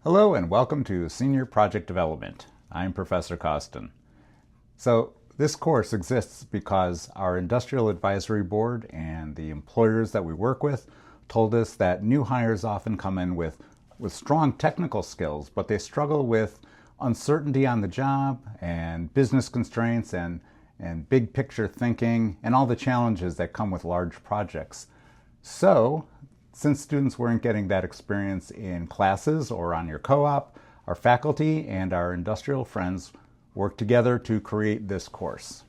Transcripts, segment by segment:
Hello and welcome to Senior Project Development. I'm Professor Costin. So this course exists because our Industrial Advisory Board and the employers that we work with told us that new hires often come in with strong technical skills, but they struggle with uncertainty on the job and business constraints and big picture thinking and all the challenges that come with large projects. So, since students weren't getting that experience in classes or on your co-op, our faculty and our industrial friends worked together to create this course.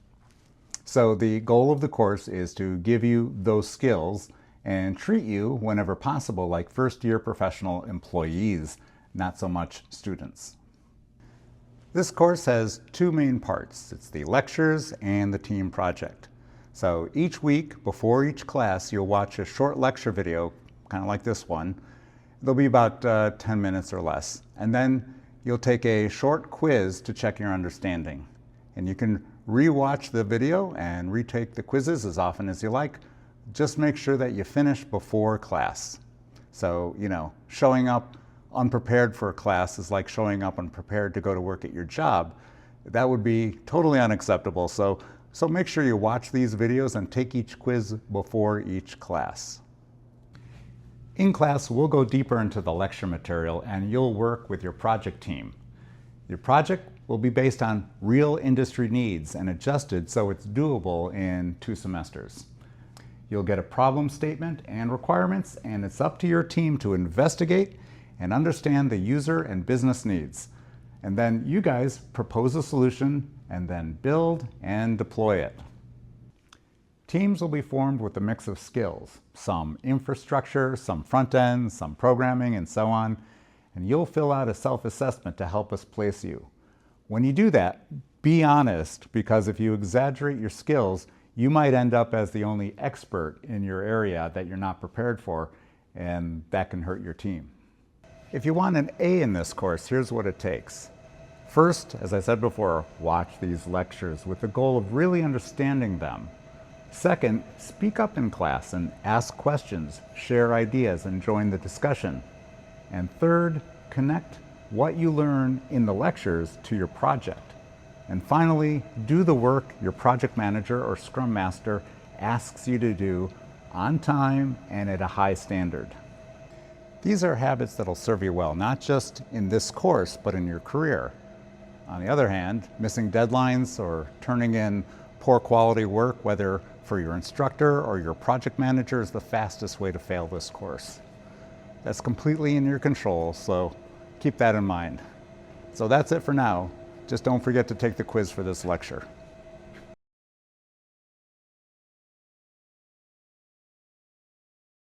So the goal of the course is to give you those skills and treat you, whenever possible, like first-year professional employees, not so much students. This course has two main parts. It's the lectures and the team project. So each week, before each class, you'll watch a short lecture video, kind of like this one. They'll be about 10 minutes or less. And then you'll take a short quiz to check your understanding. And you can re-watch the video and retake the quizzes as often as you like. Just make sure that you finish before class. So, showing up unprepared for a class is like showing up unprepared to go to work at your job. That would be totally unacceptable. So make sure you watch these videos and take each quiz before each class. In class, we'll go deeper into the lecture material and you'll work with your project team. Your project will be based on real industry needs and adjusted so it's doable in 2 semesters. You'll get a problem statement and requirements, and it's up to your team to investigate and understand the user and business needs. And then you guys propose a solution and then build and deploy it. Teams will be formed with a mix of skills, some infrastructure, some front end, some programming, and so on. And you'll fill out a self-assessment to help us place you. When you do that, be honest, because if you exaggerate your skills, you might end up as the only expert in your area that you're not prepared for, and that can hurt your team. If you want an A in this course, here's what it takes. First, as I said before, watch these lectures with the goal of really understanding them. Second, speak up in class and ask questions, share ideas, and join the discussion. And third, connect what you learn in the lectures to your project. And finally, do the work your project manager or scrum master asks you to do on time and at a high standard. These are habits that'll serve you well, not just in this course, but in your career. On the other hand, missing deadlines or turning in poor quality work, whether for your instructor or your project manager, is the fastest way to fail this course. That's completely in your control, so keep that in mind. So that's it for now. Just don't forget to take the quiz for this lecture.